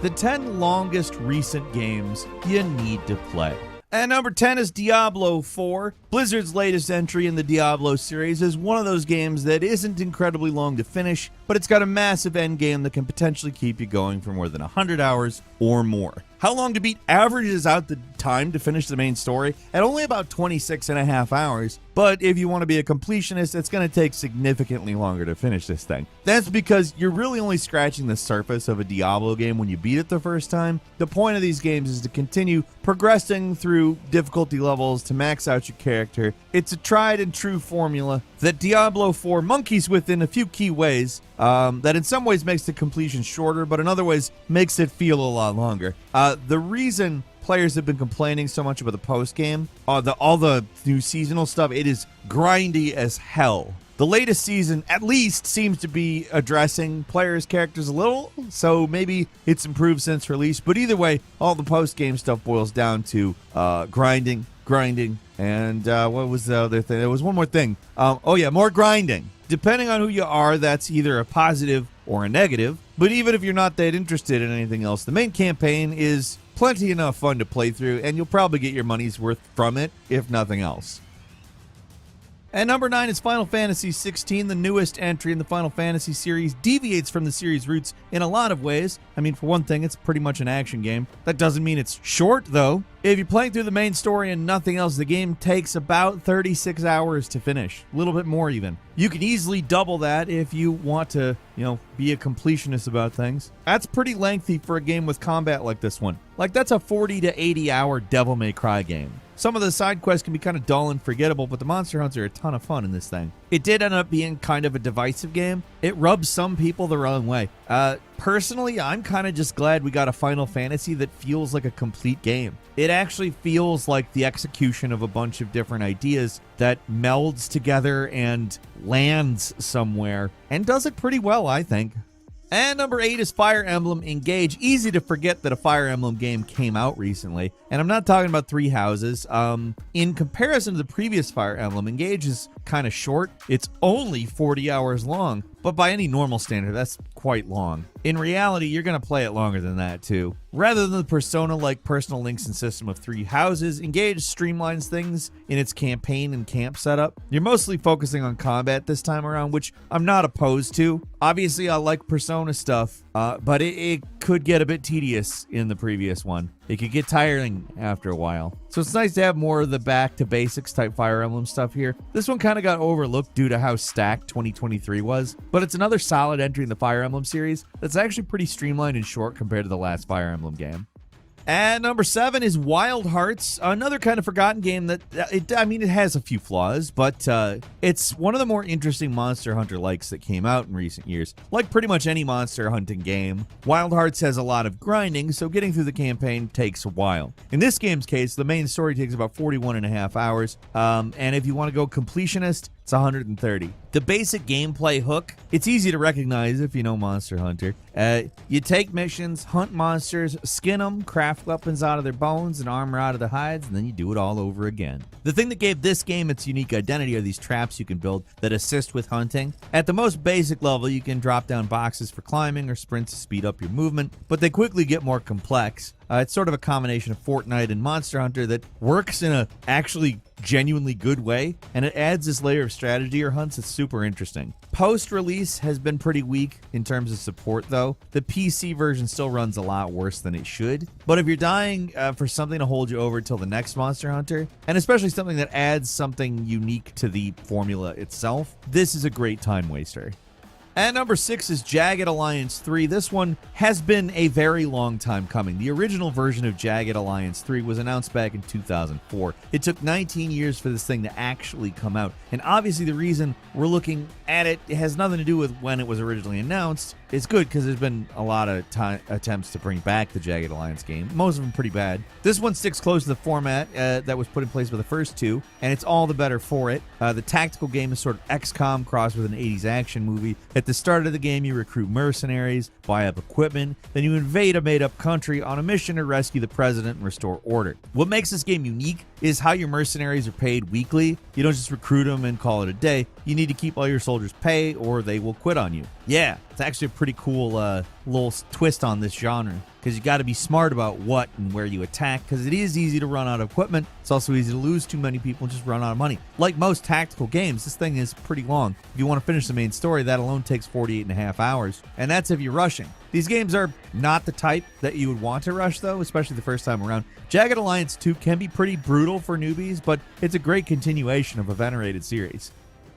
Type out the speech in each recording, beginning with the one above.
the 10 longest recent games you need to play. And number 10 is Diablo 4. Blizzard's latest entry in the Diablo series is one of those games that isn't incredibly long to finish, but it's got a massive end game that can potentially keep you going for more than 100 hours or more. How long to beat averages out the time to finish the main story at only about 26 and a half hours, but if you want to be a completionist, it's going to take significantly longer to finish this thing. That's because you're really only scratching the surface of a Diablo game when you beat it the first time. The point of these games is to continue progressing through difficulty levels to max out your character. It's a tried and true formula that Diablo 4 monkeys with in a few key ways that in some ways makes the completion shorter, but in other ways makes it feel a lot longer. The reason players have been complaining so much about the post-game, all the new seasonal stuff, it is grindy as hell. The latest season at least seems to be addressing players' characters a little, so maybe it's improved since release. But either way, all the post-game stuff boils down to grinding, and what was the other thing? There was one more thing. More grinding. Depending on who you are, that's either a positive or a negative. But even if you're not that interested in anything else, the main campaign is plenty enough fun to play through, and you'll probably get your money's worth from it, if nothing else. And number 9 is Final Fantasy XVI. The newest entry in the Final Fantasy series deviates from the series' roots in a lot of ways. I mean, for one thing, it's pretty much an action game. That doesn't mean it's short, though. If you're playing through the main story and nothing else, the game takes about 36 hours to finish. A little bit more, even. You can easily double that if you want to, be a completionist about things. That's pretty lengthy for a game with combat like this one. Like, that's a 40 to 80 hour Devil May Cry game. Some of the side quests can be kind of dull and forgettable, but the monster hunts are a ton of fun in this thing. It did end up being kind of a divisive game. It rubs some people the wrong way. Personally, I'm kind of just glad we got a Final Fantasy that feels like a complete game. It actually feels like the execution of a bunch of different ideas that melds together and lands somewhere, and does it pretty well, I think. And number 8 is Fire Emblem Engage. Easy to forget that a Fire Emblem game came out recently. And I'm not talking about Three Houses. In comparison to the previous Fire Emblem, Engage is kind of short. It's only 40 hours long. But by any normal standard, that's quite long. In reality, you're going to play it longer than that, too. Rather than the Persona-like personal links and system of Three Houses, Engage streamlines things in its campaign and camp setup. You're mostly focusing on combat this time around, which I'm not opposed to. Obviously, I like Persona stuff, but it could get a bit tedious in the previous one. It could get tiring after a while. So it's nice to have more of the back-to-basics type Fire Emblem stuff here. This one kind of got overlooked due to how stacked 2023 was, but it's another solid entry in the Fire Emblem series that's actually pretty streamlined and short compared to the last Fire Emblem game. And number 7 is Wild Hearts, another kind of forgotten game that, it has a few flaws, but it's one of the more interesting Monster Hunter likes that came out in recent years. Like pretty much any monster hunting game, Wild Hearts has a lot of grinding, so getting through the campaign takes a while. In this game's case, the main story takes about 41 and a half hours, and if you want to go completionist, it's 130. The basic gameplay hook, it's easy to recognize if you know Monster Hunter. You take missions, hunt monsters, skin them, craft weapons out of their bones and armor out of their hides, and then you do it all over again. The thing that gave this game its unique identity are these traps you can build that assist with hunting. At the most basic level, you can drop down boxes for climbing or sprints to speed up your movement, but they quickly get more complex. It's sort of a combination of Fortnite and Monster Hunter that works in a actually genuinely good way, and it adds this layer of strategy or hunts that's super interesting. Post-release has been pretty weak in terms of support, though. The PC version still runs a lot worse than it should. But if you're dying for something to hold you over till the next Monster Hunter, and especially something that adds something unique to the formula itself, this is a great time waster. And number 6 is Jagged Alliance 3. This one has been a very long time coming. The original version of Jagged Alliance 3 was announced back in 2004. It took 19 years for this thing to actually come out. And obviously the reason we're looking at it has nothing to do with when it was originally announced. It's good because there's been a lot of attempts to bring back the Jagged Alliance game. Most of them pretty bad. This one sticks close to the format that was put in place by the first two, and it's all the better for it. The tactical game is sort of XCOM crossed with an 80s action movie. At the start of the game, you recruit mercenaries, buy up equipment, then you invade a made-up country on a mission to rescue the president and restore order. What makes this game unique is how your mercenaries are paid weekly. You don't just recruit them and call it a day. you need to keep all your soldiers' pay or they will quit on you. Yeah, it's actually a pretty cool little twist on this genre, because you got to be smart about what and where you attack, because it is easy to run out of equipment. It's also easy to lose too many people and just run out of money. Like most tactical games, this thing is pretty long. If you want to finish the main story, that alone takes 48.5 hours, and that's if you're rushing. These games are not the type that you would want to rush, though, especially the first time around. Jagged Alliance 2 can be pretty brutal for newbies, but it's a great continuation of a venerated series.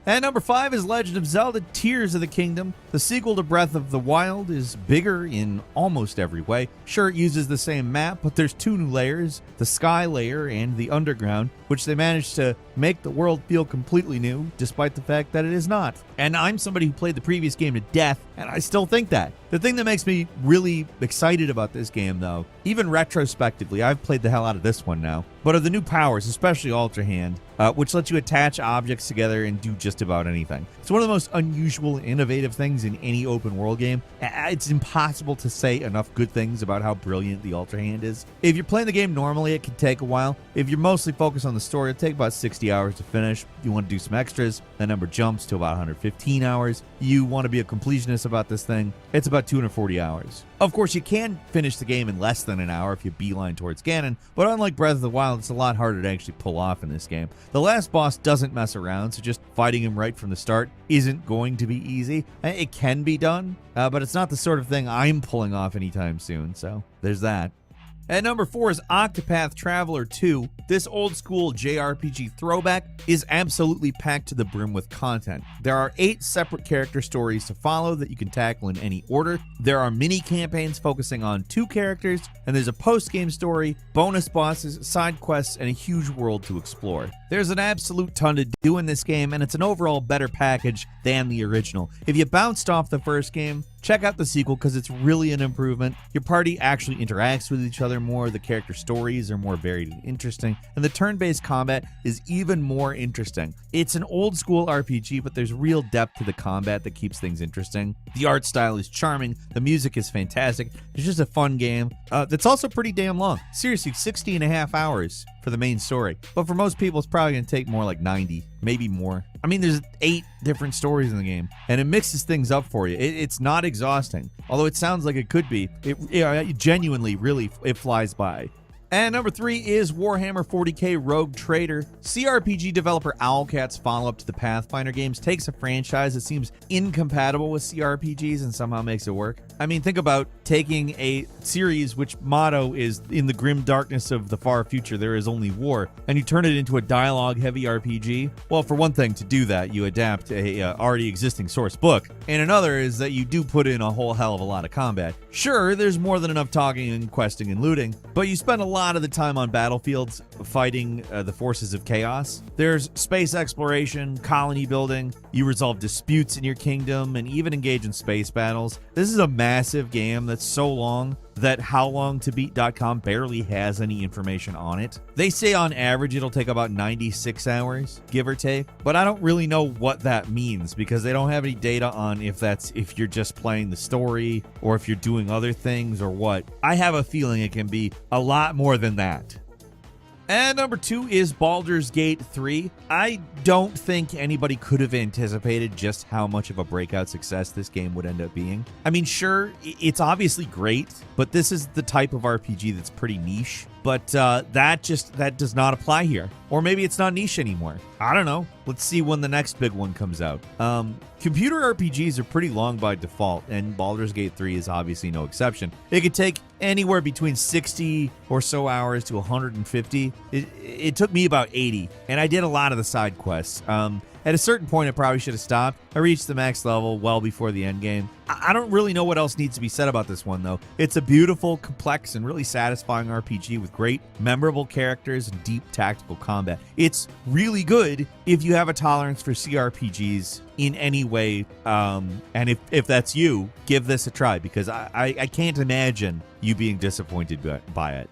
At number 5 is Legend of Zelda Tears of the Kingdom. The sequel to Breath of the Wild is bigger in almost every way. Sure, it uses the same map, but there's 2 new layers, the Sky Layer and the Underground, which they managed to make the world feel completely new, despite the fact that it is not. And I'm somebody who played the previous game to death, and I still think that. The thing that makes me really excited about this game, though, even retrospectively, I've played the hell out of this one now, but are the new powers, especially Ultra Hand, which lets you attach objects together and do just about anything. It's one of the most unusual and innovative things in any open world game. It's impossible to say enough good things about how brilliant the Ultra Hand is. If you're playing the game normally, it can take a while. If you're mostly focused on the story, it'll take about 60 hours to finish. You want to do some extras, that number jumps to about 115 hours. You want to be a completionist about this thing, it's about 240 hours. Of course, you can finish the game in less than an hour if you beeline towards Ganon, but unlike Breath of the Wild, it's a lot harder to actually pull off in this game. The last boss doesn't mess around, so just fighting him right from the start isn't going to be easy. It can be done, but it's not the sort of thing I'm pulling off anytime soon, so there's that. At number 4 is Octopath Traveler 2. This old-school JRPG throwback is absolutely packed to the brim with content. There are 8 separate character stories to follow that you can tackle in any order. There are mini-campaigns focusing on 2 characters, and there's a post-game story, bonus bosses, side quests, and a huge world to explore. There's an absolute ton to do in this game, and it's an overall better package than the original. If you bounced off the first game, check out the sequel because it's really an improvement. Your party actually interacts with each other more, the character stories are more varied and interesting, and the turn-based combat is even more interesting. It's an old-school RPG, but there's real depth to the combat that keeps things interesting. The art style is charming, the music is fantastic, it's just a fun game that's also pretty damn long. Seriously, 60.5 hours for the main story. But for most people, it's probably going to take more like 90, maybe more. I mean, there's 8 different stories in the game, and it mixes things up for you. It's not exhausting, although it sounds like it could be. It genuinely, really, it flies by. And number 3 is Warhammer 40k Rogue Trader. CRPG developer Owlcat's follow-up to the Pathfinder games takes a franchise that seems incompatible with CRPGs and somehow makes it work. I mean, think about taking a series which motto is "In the grim darkness of the far future, there is only war," and you turn it into a dialogue-heavy RPG. Well, for one thing, to do that, you adapt a already existing source book, and another is that you do put in a whole hell of a lot of combat. Sure, there's more than enough talking and questing and looting, but you spend a lot of the time on battlefields fighting the forces of chaos. There's space exploration, colony building, you resolve disputes in your kingdom, and even engage in space battles. This is a massive game that's so long that HowLongToBeat.com barely has any information on it. They say on average it'll take about 96 hours, give or take, but I don't really know what that means because they don't have any data on if you're just playing the story or if you're doing other things or what. I have a feeling it can be a lot more than that. And number 2 is Baldur's Gate 3. I don't think anybody could have anticipated just how much of a breakout success this game would end up being. I mean, sure, it's obviously great, but this is the type of RPG that's pretty niche. But that does not apply here. Or maybe it's not niche anymore. I don't know. Let's see when the next big one comes out. Computer RPGs are pretty long by default, and Baldur's Gate 3 is obviously no exception. It could take anywhere between 60 or so hours to 150. It took me about 80, and I did a lot of the side quests. At a certain point, I probably should have stopped. I reached the max level well before the end game. I don't really know what else needs to be said about this one, though. It's a beautiful, complex, and really satisfying RPG with great, memorable characters and deep tactical combat. It's really good if you have a tolerance for CRPGs in any way, and if that's you, give this a try, because I can't imagine you being disappointed by it.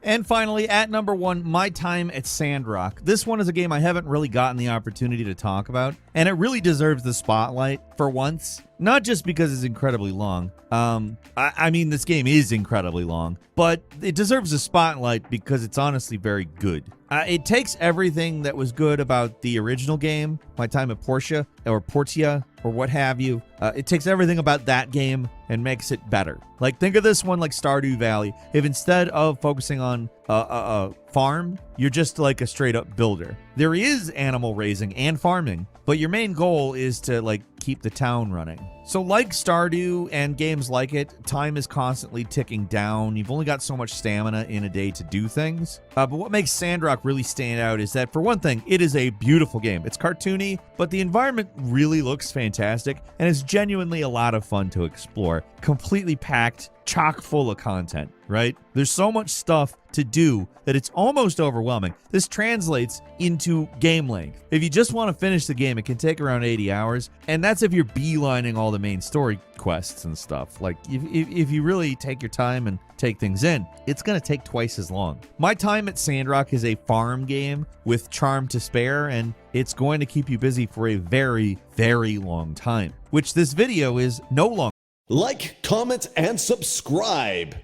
And finally, at number 1, My Time at Sandrock. This one is a game I haven't really gotten the opportunity to talk about, and it really deserves the spotlight for once. Not just because it's incredibly long. I mean, this game is incredibly long, but it deserves a spotlight because it's honestly very good. It takes everything that was good about the original game, My Time at Portia, or what have you. It takes everything about that game and makes it better. Like, think of this one like Stardew Valley. If instead of focusing on a farm, you're just like a straight up builder. There is animal raising and farming, but your main goal is to like keep the town running. So like Stardew and games like it, time is constantly ticking down. You've only got so much stamina in a day to do things. But what makes Sandrock really stand out is that, for one thing, it is a beautiful game. It's cartoony, but the environment really looks fantastic, and it's genuinely a lot of fun to explore. Completely packed, chock full of content, right? There's so much stuff to do that it's almost overwhelming. This translates into game length. If you just want to finish the game, it can take around 80 hours, and that's if you're beelining all the main story quests and stuff. Like, if you really take your time and take things in, it's going to take twice as long. My Time at Sandrock is a farm game with charm to spare, and it's going to keep you busy for a very, very long time, which this video is no longer. Like, comment, and subscribe.